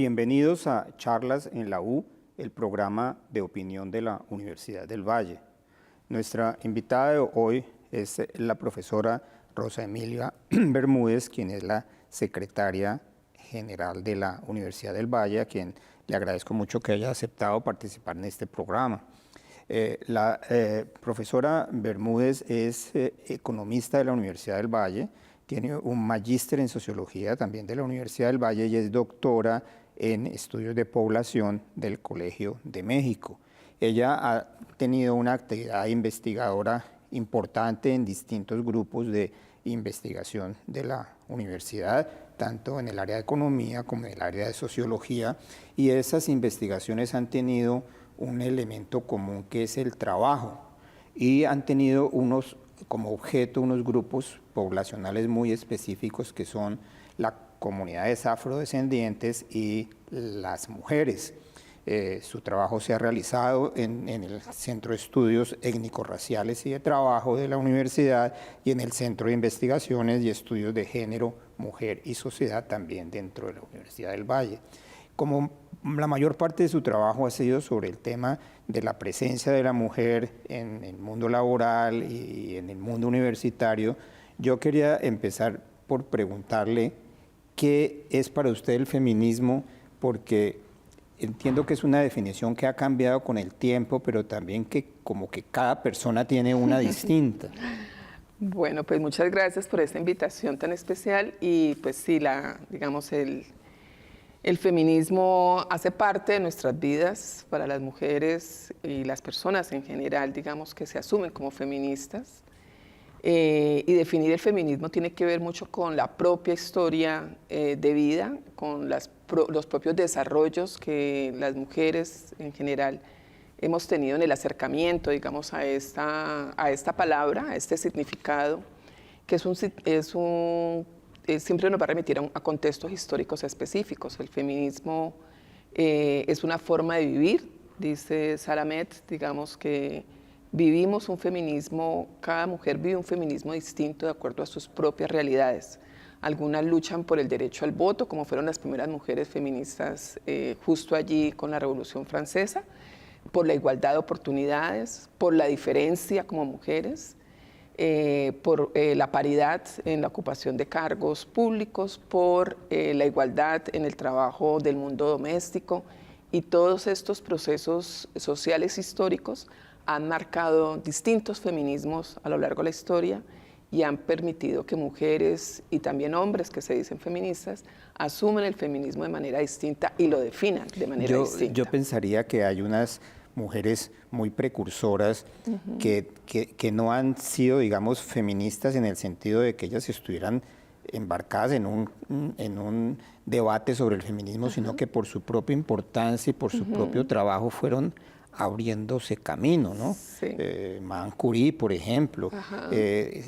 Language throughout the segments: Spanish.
Bienvenidos a Charlas en la U, el programa de opinión de la Universidad del Valle. Nuestra invitada de hoy es la profesora Rosa Emilia Bermúdez, quien es la secretaria general de la Universidad del Valle, a quien le agradezco mucho que haya aceptado participar en este programa. La profesora Bermúdez es economista de la Universidad del Valle, tiene un magíster en sociología también de la Universidad del Valle y es doctora en estudios de población del Colegio de México. Ella ha tenido una actividad investigadora importante en distintos grupos de investigación de la universidad, tanto en el área de economía como en el área de sociología, y esas investigaciones han tenido un elemento común que es el trabajo, y han tenido como objeto unos grupos poblacionales muy específicos que son las comunidades afrodescendientes y las mujeres. Su trabajo se ha realizado en el Centro de Estudios Étnico-Raciales y de Trabajo de la Universidad y en el Centro de Investigaciones y Estudios de Género, Mujer y Sociedad también dentro de la Universidad del Valle. Como la mayor parte de su trabajo ha sido sobre el tema de la presencia de la mujer en el mundo laboral y en el mundo universitario, yo quería empezar por preguntarle qué es para usted el feminismo, porque entiendo que es una definición que ha cambiado con el tiempo, pero también que como que cada persona tiene una distinta. Bueno, pues muchas gracias por esta invitación tan especial y pues sí, digamos, el feminismo hace parte de nuestras vidas para las mujeres y las personas en general, digamos, que se asumen como feministas. Y definir el feminismo tiene que ver mucho con la propia historia de vida, con los propios desarrollos que las mujeres en general hemos tenido en el acercamiento, digamos, a esta palabra, a este significado, que siempre nos va a remitir a contextos históricos específicos. El feminismo es una forma de vivir, dice Salamet, digamos que vivimos un feminismo, cada mujer vive un feminismo distinto de acuerdo a sus propias realidades. Algunas luchan por el derecho al voto, como fueron las primeras mujeres feministas justo allí con la Revolución Francesa, por la igualdad de oportunidades, por la diferencia como mujeres, por la paridad en la ocupación de cargos públicos, por la igualdad en el trabajo del mundo doméstico, y todos estos procesos sociales históricos han marcado distintos feminismos a lo largo de la historia y han permitido que mujeres y también hombres que se dicen feministas asumen el feminismo de manera distinta y lo definan de manera distinta. Yo pensaría que hay unas mujeres muy precursoras que no han sido, digamos, feministas en el sentido de que ellas estuvieran embarcadas en un debate sobre el feminismo, sino que por su propia importancia y por su propio trabajo fueron abriéndose camino, ¿no? Sí. Madame Curie, por ejemplo,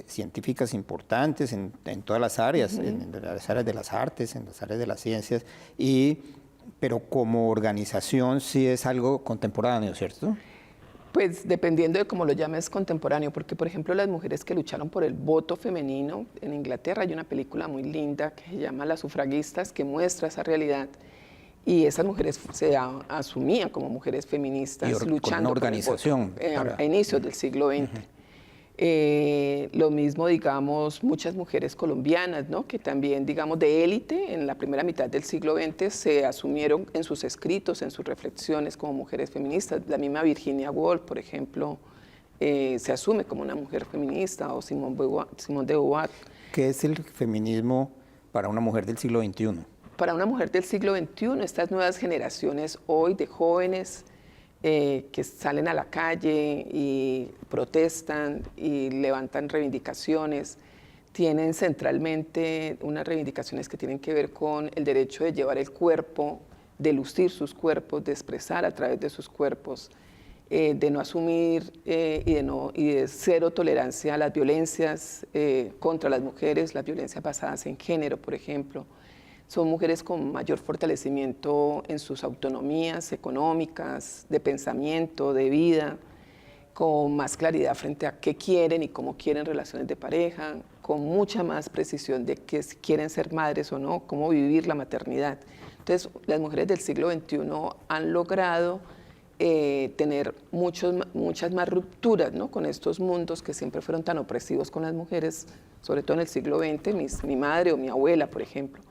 científicas importantes en todas las áreas, en las áreas de las artes, en las áreas de las ciencias, pero como organización sí es algo contemporáneo, ¿cierto? Pues dependiendo de cómo lo llames contemporáneo, porque por ejemplo las mujeres que lucharon por el voto femenino en Inglaterra, hay una película muy linda que se llama Las sufragistas, que muestra esa realidad. Y esas mujeres se asumían como mujeres feministas luchando con una organización por el voto, a inicios del siglo XX. Lo mismo, digamos, muchas mujeres colombianas, ¿no? Que también, digamos, de élite en la primera mitad del siglo XX se asumieron en sus escritos, en sus reflexiones como mujeres feministas. La misma Virginia Woolf, por ejemplo, se asume como una mujer feminista, o Simone de Beauvoir. ¿Qué es el feminismo para una mujer del siglo XXI? Para una mujer del siglo XXI, estas nuevas generaciones hoy de jóvenes que salen a la calle y protestan y levantan reivindicaciones, tienen centralmente unas reivindicaciones que tienen que ver con el derecho de llevar el cuerpo, de lucir sus cuerpos, de expresar a través de sus cuerpos, de no asumir y de cero tolerancia a las violencias contra las mujeres, las violencias basadas en género, por ejemplo. Son mujeres con mayor fortalecimiento en sus autonomías económicas, de pensamiento, de vida, con más claridad frente a qué quieren y cómo quieren relaciones de pareja, con mucha más precisión de que si quieren ser madres o no, cómo vivir la maternidad. Entonces, las mujeres del siglo XXI han logrado tener muchas más rupturas, ¿no?, con estos mundos que siempre fueron tan opresivos con las mujeres, sobre todo en el siglo XX, mi madre o mi abuela, por ejemplo,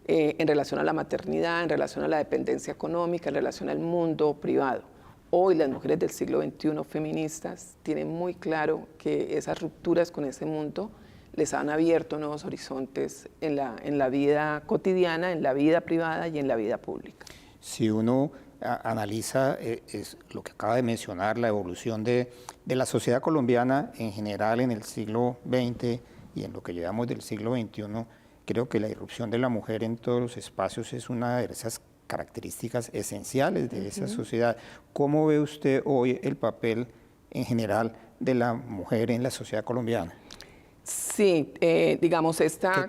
en relación a la maternidad, en relación a la dependencia económica, en relación al mundo privado. Hoy las mujeres del siglo XXI feministas tienen muy claro que esas rupturas con ese mundo les han abierto nuevos horizontes en la vida cotidiana, en la vida privada y en la vida pública. Si uno analiza es lo que acaba de mencionar, la evolución de la sociedad colombiana en general en el siglo XX y en lo que llevamos del siglo XXI, creo que la irrupción de la mujer en todos los espacios es una de esas características esenciales de esa sociedad. ¿Cómo ve usted hoy el papel en general de la mujer en la sociedad colombiana? Sí, digamos esta...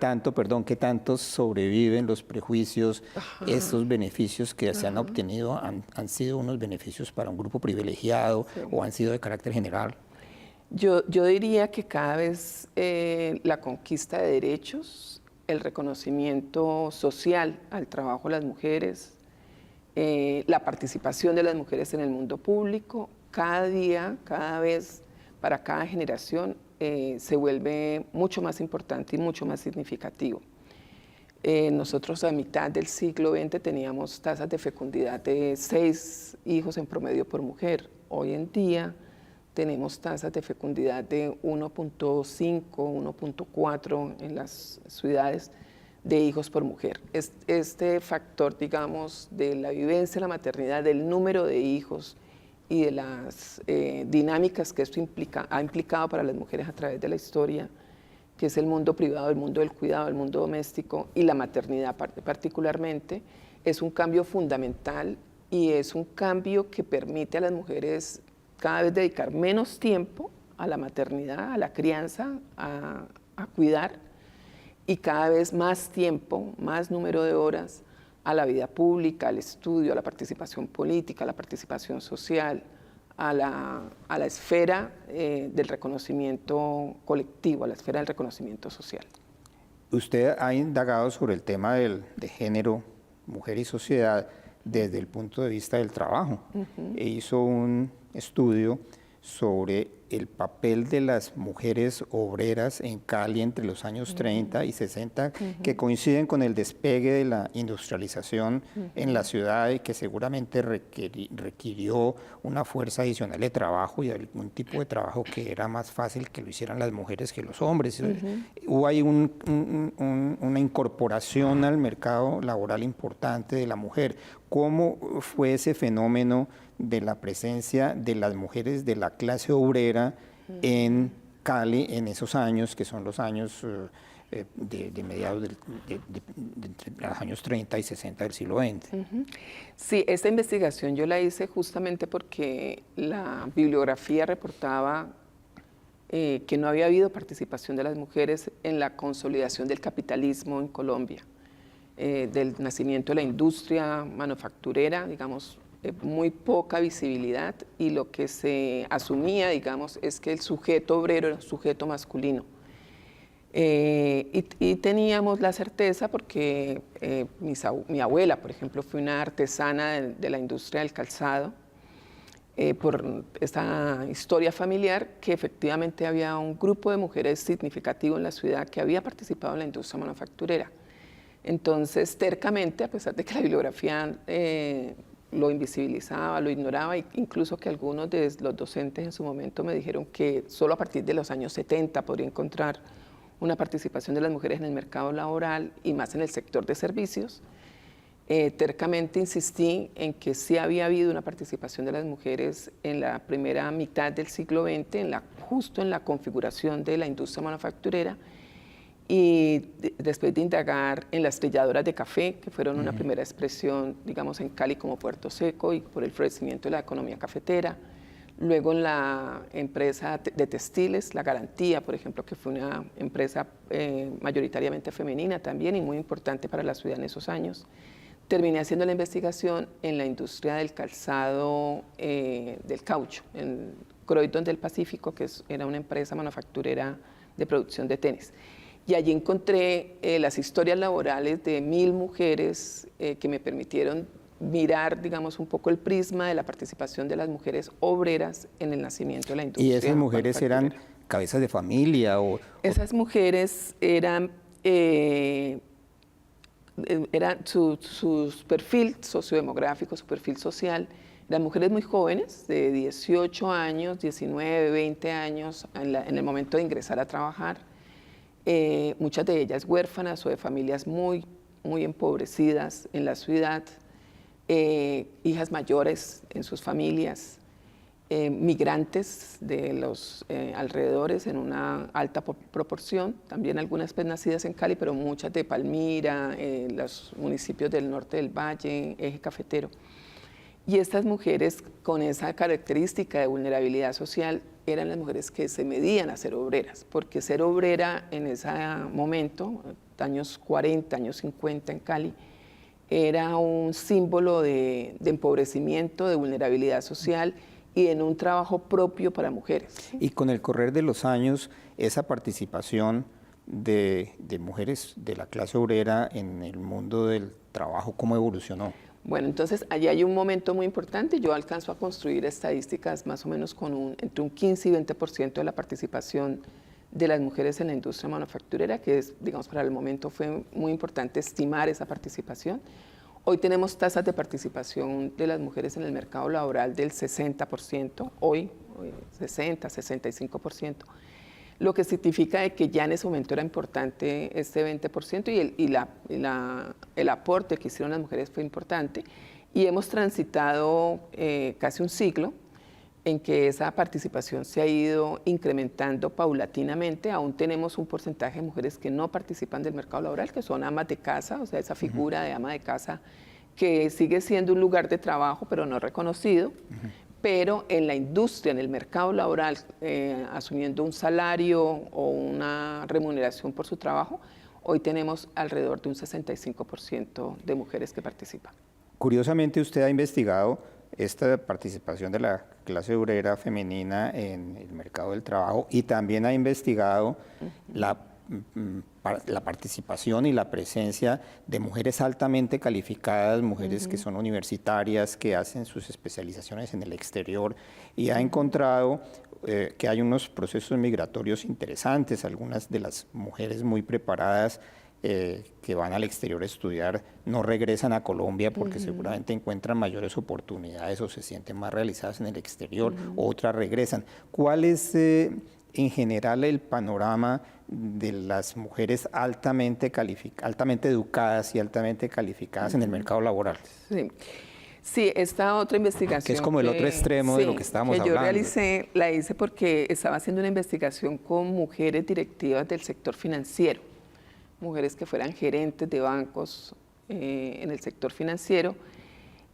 ¿Qué tanto sobreviven los prejuicios? Estos beneficios que se han obtenido han sido unos beneficios para un grupo privilegiado o han sido de carácter general. Yo diría que cada vez la conquista de derechos, el reconocimiento social al trabajo de las mujeres, la participación de las mujeres en el mundo público, cada día, cada vez, para cada generación, se vuelve mucho más importante y mucho más significativo. Nosotros a mitad del siglo XX teníamos tasas de fecundidad de 6 hijos en promedio por mujer. Hoy en día tenemos tasas de fecundidad de 1.5, 1.4 en las ciudades de hijos por mujer. Este factor, digamos, de la vivencia de la maternidad, del número de hijos y de las dinámicas que esto ha implicado para las mujeres a través de la historia, que es el mundo privado, el mundo del cuidado, el mundo doméstico y la maternidad particularmente, es un cambio fundamental y es un cambio que permite a las mujeres cada vez dedicar menos tiempo a la maternidad, a la crianza, a cuidar, y cada vez más tiempo, más número de horas a la vida pública, al estudio, a la participación política, a la participación social, a la esfera del reconocimiento colectivo, a la esfera del reconocimiento social. Usted ha indagado sobre el tema de género, mujer y sociedad desde el punto de vista del trabajo. E hizo un estudio sobre el papel de las mujeres obreras en Cali entre los años 30 y 60, que coinciden con el despegue de la industrialización en la ciudad y que seguramente requirió una fuerza adicional de trabajo y algún tipo de trabajo que era más fácil que lo hicieran las mujeres que los hombres. Hubo ahí una incorporación al mercado laboral importante de la mujer. ¿Cómo fue ese fenómeno de la presencia de las mujeres de la clase obrera en Cali en esos años, que son los años de mediados de los años 30 y 60 del siglo XX? Sí, esta investigación yo la hice justamente porque la bibliografía reportaba que no había habido participación de las mujeres en la consolidación del capitalismo en Colombia, del nacimiento de la industria manufacturera, digamos, muy poca visibilidad, y lo que se asumía, digamos, es que el sujeto obrero era un sujeto masculino. Y teníamos la certeza porque mi abuela, por ejemplo, fue una artesana de la industria del calzado, por esta historia familiar, que efectivamente había un grupo de mujeres significativo en la ciudad que había participado en la industria manufacturera. Entonces, tercamente, a pesar de que la bibliografía lo invisibilizaba, lo ignoraba, incluso que algunos de los docentes en su momento me dijeron que solo a partir de los años 70 podría encontrar una participación de las mujeres en el mercado laboral y más en el sector de servicios. Tercamente insistí en que sí había habido una participación de las mujeres en la primera mitad del siglo XX, justo en la configuración de la industria manufacturera, y después de indagar en las trilladoras de café, que fueron una primera expresión, digamos, en Cali como puerto seco y por el florecimiento de la economía cafetera. Luego en la empresa de textiles, La Garantía, por ejemplo, que fue una empresa mayoritariamente femenina también y muy importante para la ciudad en esos años. Terminé haciendo la investigación en la industria del calzado, del caucho, en Croydon del Pacífico, que era una empresa manufacturera de producción de tenis. Y allí encontré las historias laborales de 1000 mujeres que me permitieron mirar, digamos, un poco el prisma de la participación de las mujeres obreras en el nacimiento de la industria. ¿Y esas mujeres eran cabezas de familia? Esas mujeres eran su perfil sociodemográfico, su perfil social, eran mujeres muy jóvenes, de 18 años, 19, 20 años, en el momento de ingresar a trabajar. Muchas de ellas huérfanas o de familias muy, muy empobrecidas en la ciudad, hijas mayores en sus familias, migrantes de los alrededores en una alta proporción, también algunas pues nacidas en Cali, pero muchas de Palmira, los municipios del norte del Valle, Eje Cafetero. Y estas mujeres con esa característica de vulnerabilidad social eran las mujeres que se medían a ser obreras, porque ser obrera en ese momento, años 40, años 50 en Cali, era un símbolo de empobrecimiento, de vulnerabilidad social y en un trabajo propio para mujeres. Y con el correr de los años, esa participación de mujeres de la clase obrera en el mundo del trabajo, ¿cómo evolucionó? Bueno, entonces allí hay un momento muy importante. Yo alcanzo a construir estadísticas más o menos con entre un 15 y 20% de la participación de las mujeres en la industria manufacturera, que es, digamos, para el momento fue muy importante estimar esa participación. Hoy tenemos tasas de participación de las mujeres en el mercado laboral del 60%, hoy 60, 65%, lo que significa de que ya en ese momento era importante este 20% y el aporte que hicieron las mujeres fue importante. Y hemos transitado casi un siglo en que esa participación se ha ido incrementando paulatinamente. Aún tenemos un porcentaje de mujeres que no participan del mercado laboral, que son amas de casa, o sea, esa figura de ama de casa que sigue siendo un lugar de trabajo, pero no reconocido. Pero en la industria, en el mercado laboral, asumiendo un salario o una remuneración por su trabajo, hoy tenemos alrededor de un 65% de mujeres que participan. Curiosamente, usted ha investigado esta participación de la clase obrera femenina en el mercado del trabajo y también ha investigado la participación y la presencia de mujeres altamente calificadas, mujeres que son universitarias, que hacen sus especializaciones en el exterior, y ha encontrado que hay unos procesos migratorios interesantes. Algunas de las mujeres muy preparadas que van al exterior a estudiar no regresan a Colombia porque seguramente encuentran mayores oportunidades o se sienten más realizadas en el exterior, otras regresan. ¿Cuál es en general el panorama de las mujeres altamente educadas y altamente calificadas en el mercado laboral? Sí, esta otra investigación que es como el otro extremo de lo que estábamos hablando. Yo realicé, la hice porque estaba haciendo una investigación con mujeres directivas del sector financiero, mujeres que fueran gerentes de bancos en el sector financiero,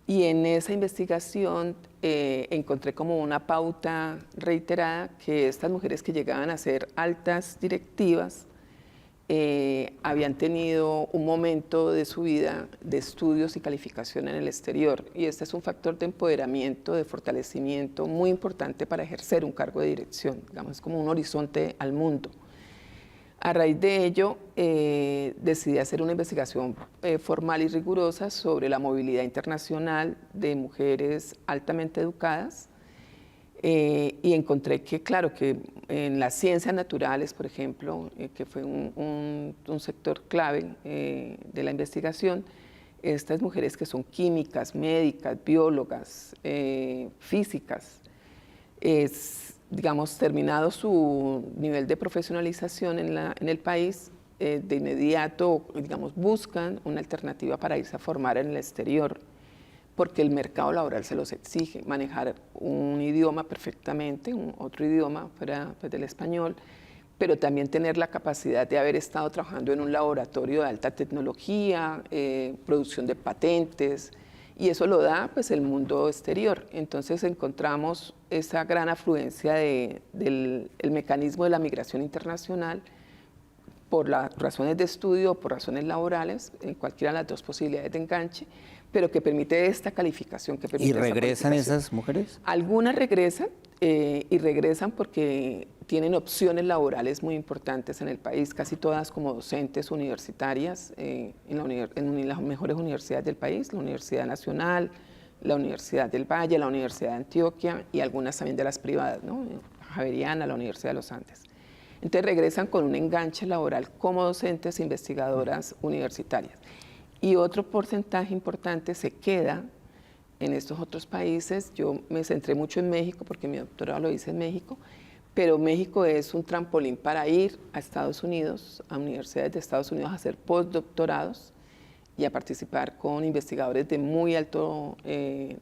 y en esa investigación encontré como una pauta reiterada que estas mujeres que llegaban a ser altas directivas habían tenido un momento de su vida de estudios y calificación en el exterior, y este es un factor de empoderamiento, de fortalecimiento muy importante para ejercer un cargo de dirección, digamos, es como un horizonte al mundo. A raíz de ello, decidí hacer una investigación formal y rigurosa sobre la movilidad internacional de mujeres altamente educadas y encontré que, claro, que en las ciencias naturales, por ejemplo, que fue un sector clave de la investigación, estas mujeres que son químicas, médicas, biólogas, físicas, digamos, terminado su nivel de profesionalización en el país, de inmediato, digamos, buscan una alternativa para irse a formar en el exterior, porque el mercado laboral se los exige, manejar un idioma perfectamente, otro idioma fuera pues, del español, pero también tener la capacidad de haber estado trabajando en un laboratorio de alta tecnología, producción de patentes, y eso lo da pues, el mundo exterior. Entonces encontramos esa gran afluencia del mecanismo de la migración internacional por las razones de estudio o por razones laborales, en cualquiera de las dos posibilidades de enganche, pero que permite esta calificación. Que permite ¿Y regresan esas mujeres? Algunas regresan y regresan porque tienen opciones laborales muy importantes en el país, casi todas como docentes universitarias en las mejores universidades del país, la Universidad Nacional, la Universidad del Valle, la Universidad de Antioquia y algunas también de las privadas, ¿no? Javeriana, la Universidad de los Andes. Entonces regresan con un enganche laboral como docentes e investigadoras universitarias. Y otro porcentaje importante se queda en estos otros países. Yo me centré mucho en México porque mi doctorado lo hice en México, pero México es un trampolín para ir a Estados Unidos, a universidades de Estados Unidos a hacer postdoctorados y a participar con investigadores de muy alto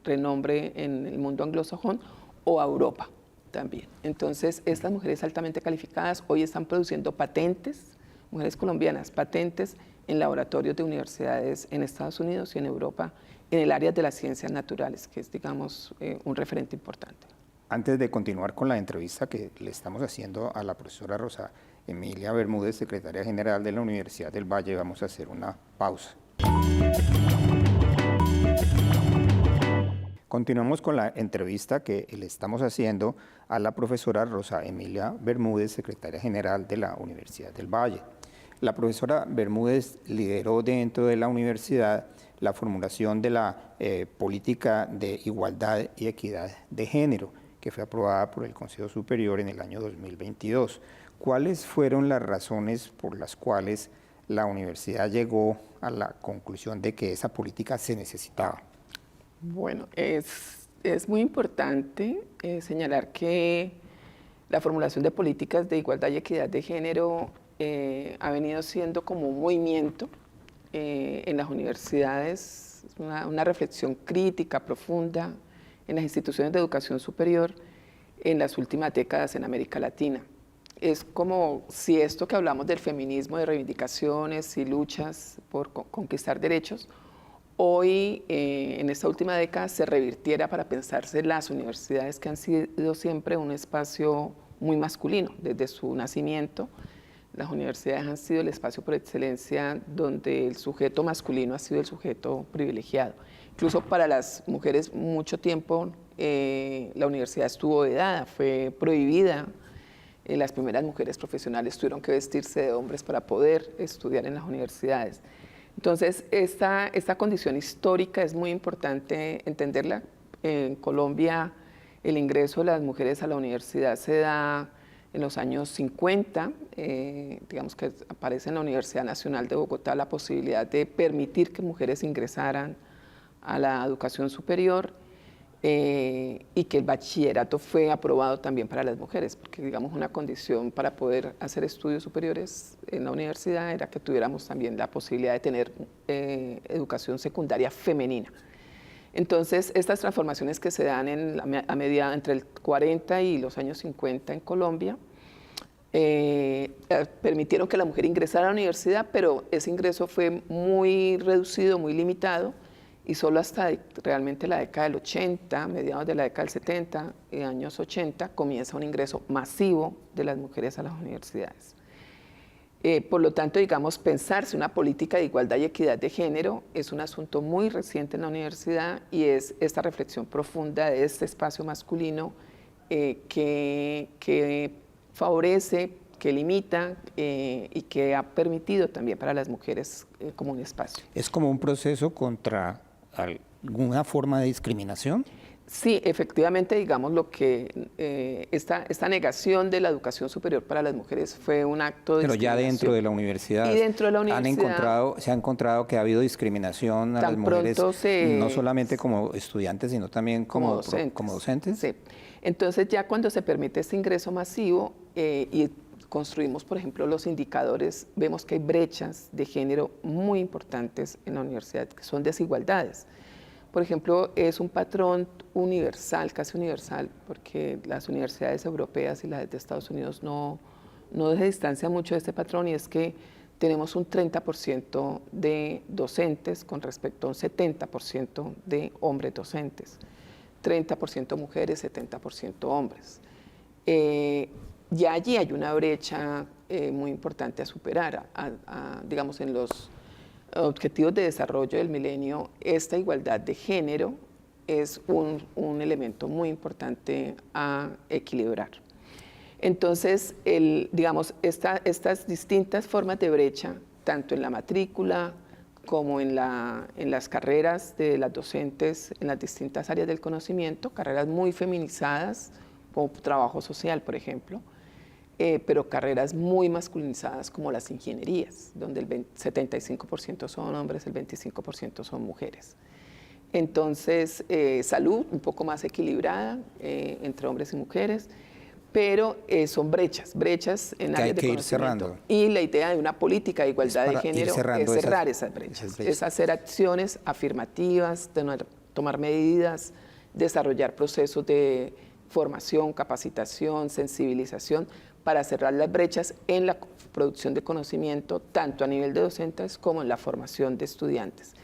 renombre en el mundo anglosajón o a Europa también. Entonces, estas mujeres altamente calificadas hoy están produciendo patentes, mujeres colombianas, patentes en laboratorios de universidades en Estados Unidos y en Europa, en el área de las ciencias naturales, que es, digamos, un referente importante. Antes de continuar con la entrevista que le estamos haciendo a la profesora Rosa Emilia Bermúdez, secretaria general de la Universidad del Valle, vamos a hacer una pausa. Continuamos con la entrevista que le estamos haciendo a la profesora Rosa Emilia Bermúdez, secretaria general de la Universidad del Valle. La profesora Bermúdez lideró dentro de la universidad la formulación de la política de igualdad y equidad de género, que fue aprobada por el Consejo Superior en el año 2022. ¿Cuáles fueron las razones por las cuales la universidad llegó a la conclusión de que esa política se necesitaba? Bueno, es muy importante señalar que la formulación de políticas de igualdad y equidad de género ha venido siendo como un movimiento en las universidades, una reflexión crítica, profunda, en las instituciones de educación superior en las últimas décadas en América Latina. Es como si esto que hablamos del feminismo, de reivindicaciones y luchas por conquistar derechos, hoy, en esta última década, se revirtiera para pensarse las universidades, que han sido siempre un espacio muy masculino desde su nacimiento. Las universidades han sido el espacio por excelencia donde el sujeto masculino ha sido el sujeto privilegiado. Incluso para las mujeres mucho tiempo la universidad estuvo vedada, fue prohibida. Las primeras mujeres profesionales tuvieron que vestirse de hombres para poder estudiar en las universidades. Entonces, esta condición histórica es muy importante entenderla. En Colombia, el ingreso de las mujeres a la universidad se da en los años 50, digamos que aparece en la Universidad Nacional de Bogotá la posibilidad de permitir que mujeres ingresaran a la educación superior y que el bachillerato fue aprobado también para las mujeres, porque digamos una condición para poder hacer estudios superiores en la universidad era que tuviéramos también la posibilidad de tener educación secundaria femenina. Entonces, estas transformaciones que se dan entre el 40 y los años 50 en Colombia permitieron que la mujer ingresara a la universidad, pero ese ingreso fue muy reducido, muy limitado, y solo hasta realmente la década del 80, mediados de la década del 70 y años 80, comienza un ingreso masivo de las mujeres a las universidades. Por lo tanto, digamos, pensarse una política de igualdad y equidad de género es un asunto muy reciente en la universidad y es esta reflexión profunda de este espacio masculino que favorece, que limita y que ha permitido también para las mujeres como un espacio. ¿Es como un proceso contra alguna forma de discriminación? Sí, efectivamente, digamos lo que esta negación de la educación superior para las mujeres fue un acto de discriminación. Pero ya dentro de la universidad. Y dentro de la universidad se ha encontrado que ha habido discriminación a las mujeres, no solamente como estudiantes, sino también como docentes. Sí. Entonces ya cuando se permite este ingreso masivo y construimos, por ejemplo, los indicadores, vemos que hay brechas de género muy importantes en la universidad, que son desigualdades. Por ejemplo, es un patrón universal, casi universal, porque las universidades europeas y las de Estados Unidos no se distancian mucho de este patrón, y es que tenemos un 30% de docentes con respecto a un 70% de hombres docentes. 30% mujeres, 70% hombres. Ya allí hay una brecha muy importante a superar, digamos, en los objetivos de desarrollo del milenio. Esta igualdad de género es un elemento muy importante a equilibrar. Entonces, digamos, estas distintas formas de brecha, tanto en la matrícula como en las carreras de las docentes en las distintas áreas del conocimiento, carreras muy feminizadas, como trabajo social, por ejemplo, pero carreras muy masculinizadas como las ingenierías, donde el 75% son hombres, el 25% son mujeres. Entonces, salud un poco más equilibrada entre hombres y mujeres, pero son brechas en áreas de conocimiento. Y la idea de una política de igualdad de género es cerrar esas brechas, es hacer acciones afirmativas, tomar medidas, desarrollar procesos de formación, capacitación, sensibilización, para cerrar las brechas en la producción de conocimiento, tanto a nivel de docentes como en la formación de estudiantes.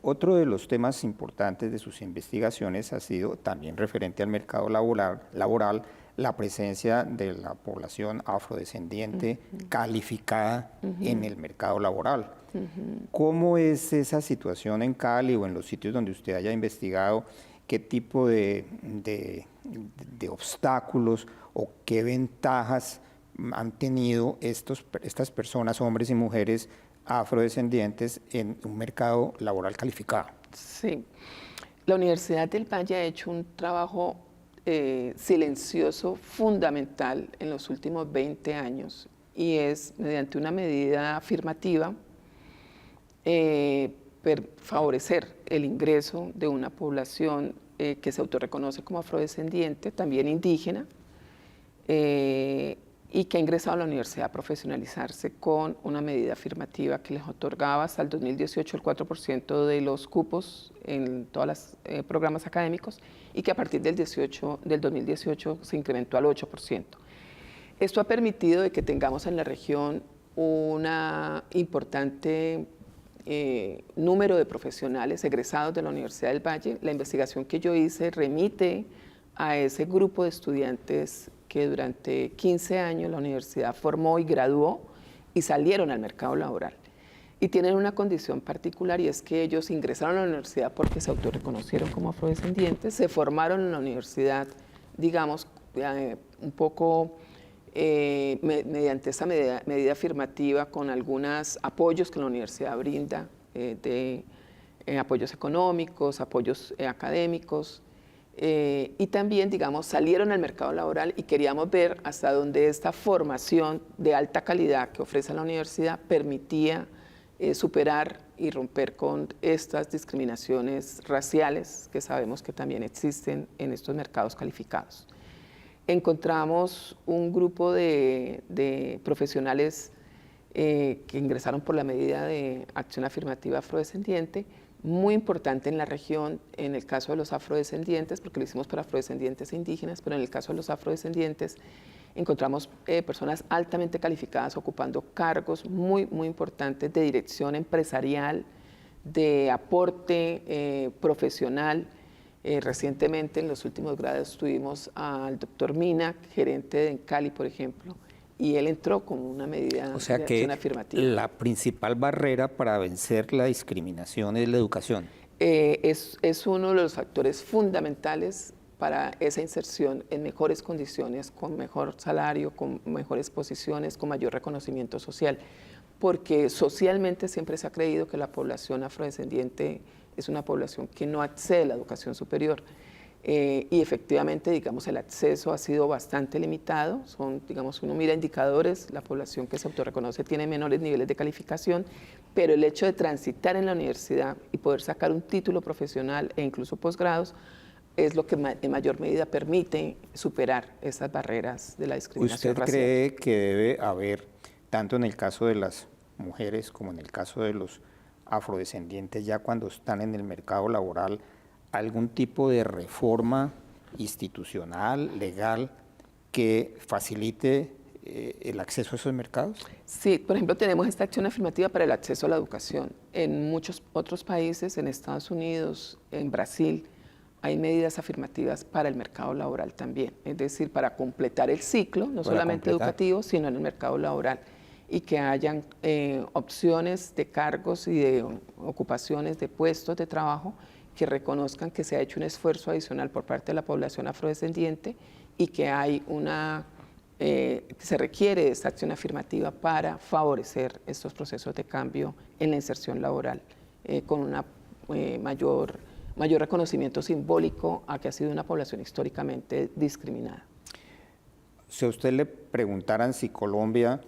Otro de los temas importantes de sus investigaciones ha sido también referente al mercado laboral, la presencia de la población afrodescendiente calificada en el mercado laboral. ¿Cómo es esa situación en Cali o en los sitios donde usted haya investigado? ¿Qué tipo de obstáculos o qué ventajas han tenido estas personas, hombres y mujeres afrodescendientes, en un mercado laboral calificado? Sí, la Universidad del Valle ha hecho un trabajo silencioso, fundamental en los últimos 20 años, y es mediante una medida afirmativa favorecer el ingreso de una población que se autorreconoce como afrodescendiente, también indígena, y que ha ingresado a la universidad a profesionalizarse con una medida afirmativa que les otorgaba hasta el 2018 el 4% de los cupos en todos los programas académicos, y que a partir del 2018 se incrementó al 8%. Esto ha permitido de que tengamos en la región una importante número de profesionales egresados de la Universidad del Valle. La investigación que yo hice remite a ese grupo de estudiantes que durante 15 años la universidad formó y graduó y salieron al mercado laboral. Y tienen una condición particular, y es que ellos ingresaron a la universidad porque se autorreconocieron como afrodescendientes, se formaron en la universidad, digamos, un poco mediante esa medida afirmativa, con algunos apoyos que la universidad brinda, apoyos económicos, apoyos académicos, y también, digamos, salieron al mercado laboral, y queríamos ver hasta dónde esta formación de alta calidad que ofrece la universidad permitía superar y romper con estas discriminaciones raciales que sabemos que también existen en estos mercados calificados. Encontramos un grupo de profesionales que ingresaron por la medida de acción afirmativa afrodescendiente, muy importante en la región, en el caso de los afrodescendientes, porque lo hicimos para afrodescendientes e indígenas, pero en el caso de los afrodescendientes encontramos personas altamente calificadas ocupando cargos muy importantes de dirección empresarial, de aporte profesional. Recientemente, en los últimos grados, tuvimos al doctor Mina, gerente de Cali, por ejemplo, y él entró con una medida de acción afirmativa. La principal barrera para vencer la discriminación es la educación. Es uno de los factores fundamentales para esa inserción en mejores condiciones, con mejor salario, con mejores posiciones, con mayor reconocimiento social, porque socialmente siempre se ha creído que la población afrodescendiente es una población que no accede a la educación superior. Y efectivamente, digamos, el acceso ha sido bastante limitado. Digamos, uno mira indicadores, la población que se autorreconoce tiene menores niveles de calificación, pero el hecho de transitar en la universidad y poder sacar un título profesional e incluso posgrados es lo que en mayor medida permite superar esas barreras de la discriminación racial. ¿Usted cree que debe haber, tanto en el caso de las mujeres como en el caso de los afrodescendientes, ya cuando están en el mercado laboral, algún tipo de reforma institucional, legal, que facilite el acceso a esos mercados? Sí, por ejemplo, tenemos esta acción afirmativa para el acceso a la educación. En muchos otros países, en Estados Unidos, en Brasil, hay medidas afirmativas para el mercado laboral también, es decir, para completar el ciclo, no solamente educativo, sino en el mercado laboral, y que hayan opciones de cargos y de ocupaciones de puestos de trabajo que reconozcan que se ha hecho un esfuerzo adicional por parte de la población afrodescendiente y que hay una se requiere esta acción afirmativa para favorecer estos procesos de cambio en la inserción laboral, con un mayor reconocimiento simbólico a que ha sido una población históricamente discriminada. Si a usted le preguntaran si Colombia,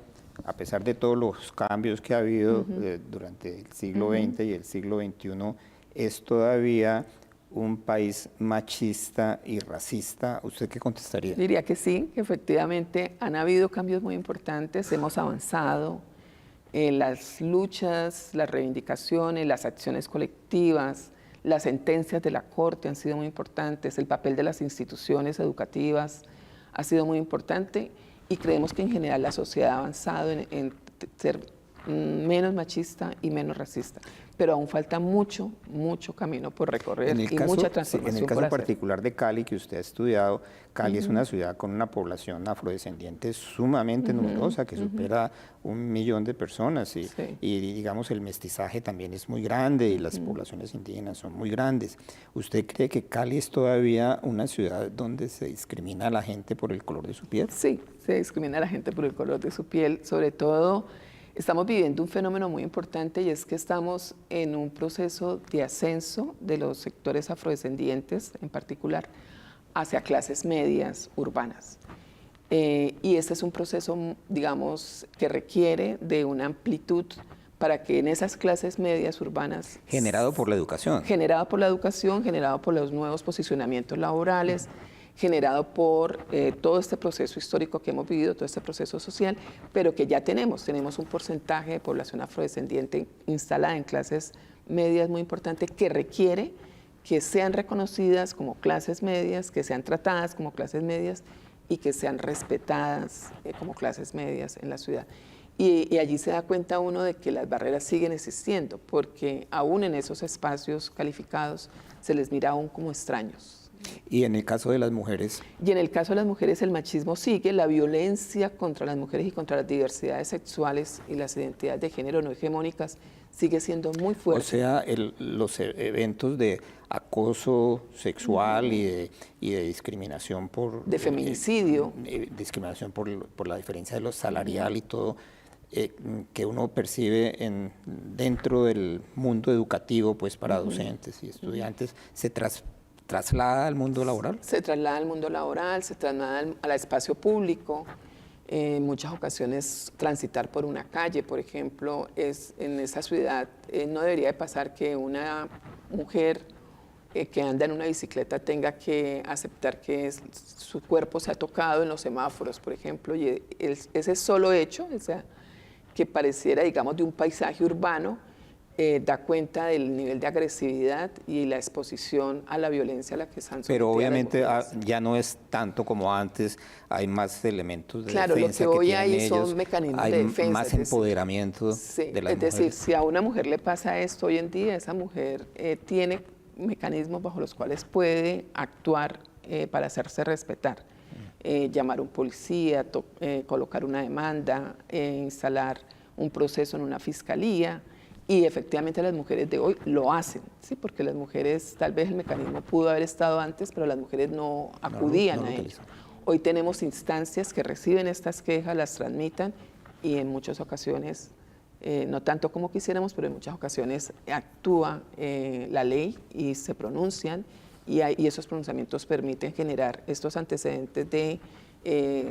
a pesar de todos los cambios que ha habido durante el siglo XX y el siglo XXI, es todavía un país machista y racista, ¿usted qué contestaría? Diría que sí, que efectivamente han habido cambios muy importantes, hemos avanzado en las luchas, las reivindicaciones, las acciones colectivas, las sentencias de la Corte han sido muy importantes, el papel de las instituciones educativas ha sido muy importante y creemos que en general la sociedad ha avanzado en ser menos machista y menos racista. Pero aún falta mucho camino por recorrer y mucha transformación. En el caso particular de Cali, que usted ha estudiado, Cali es una ciudad con una población afrodescendiente sumamente numerosa, que supera 1 millón de personas, y digamos el mestizaje también es muy grande y las poblaciones indígenas son muy grandes. ¿Usted cree que Cali es todavía una ciudad donde se discrimina a la gente por el color de su piel? Sí, se discrimina a la gente por el color de su piel, sobre todo. Estamos viviendo un fenómeno muy importante y es que estamos en un proceso de ascenso de los sectores afrodescendientes, en particular, hacia clases medias urbanas. Y este es un proceso, digamos, que requiere de una amplitud para que en esas clases medias urbanas... Generado por la educación. Generado por la educación, generado por los nuevos posicionamientos laborales, generado por todo este proceso histórico que hemos vivido, todo este proceso social, pero que ya tenemos un porcentaje de población afrodescendiente instalada en clases medias muy importante que requiere que sean reconocidas como clases medias, que sean tratadas como clases medias y que sean respetadas como clases medias en la ciudad. Y allí se da cuenta uno de que las barreras siguen existiendo, porque aún en esos espacios calificados se les mira aún como extraños. ¿Y en el caso de las mujeres? Y en el caso de las mujeres el machismo sigue, la violencia contra las mujeres y contra las diversidades sexuales y las identidades de género no hegemónicas sigue siendo muy fuerte. O sea, los eventos de acoso sexual y de discriminación por... De feminicidio. Discriminación por la diferencia de lo salarial y todo, que uno percibe dentro del mundo educativo, pues para docentes y estudiantes, se traslada al mundo laboral. Se traslada al mundo laboral, se traslada al espacio público. En muchas ocasiones transitar por una calle, por ejemplo, en esa ciudad no debería de pasar que una mujer que anda en una bicicleta tenga que aceptar que su cuerpo se ha tocado en los semáforos, por ejemplo, y ese solo hecho, o sea, que pareciera, digamos, de un paisaje urbano, da cuenta del nivel de agresividad y la exposición a la violencia a la que están sometidas. Pero obviamente ya no es tanto como antes, hay más elementos de defensa. Claro, lo que hoy hay son mecanismos de defensa. Hay más empoderamiento de las mujeres. Es decir, si a una mujer le pasa esto hoy en día, esa mujer tiene mecanismos bajo los cuales puede actuar para hacerse respetar. Llamar a un policía, colocar una demanda, instalar un proceso en una fiscalía. Y efectivamente las mujeres de hoy lo hacen, ¿sí? Porque las mujeres, tal vez el mecanismo pudo haber estado antes, pero las mujeres no acudían a ello. Hoy tenemos instancias que reciben estas quejas, las transmitan y en muchas ocasiones, no tanto como quisiéramos, pero en muchas ocasiones actúa la ley y se pronuncian y esos pronunciamientos permiten generar estos antecedentes de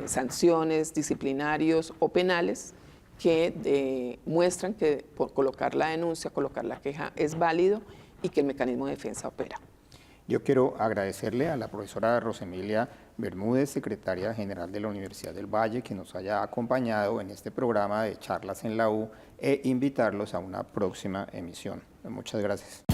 sanciones disciplinarios o penales que muestran que por colocar la denuncia, colocar la queja es válido y que el mecanismo de defensa opera. Yo quiero agradecerle a la profesora Rosemilia Bermúdez, secretaria general de la Universidad del Valle, que nos haya acompañado en este programa de Charlas en la U e invitarlos a una próxima emisión. Muchas gracias.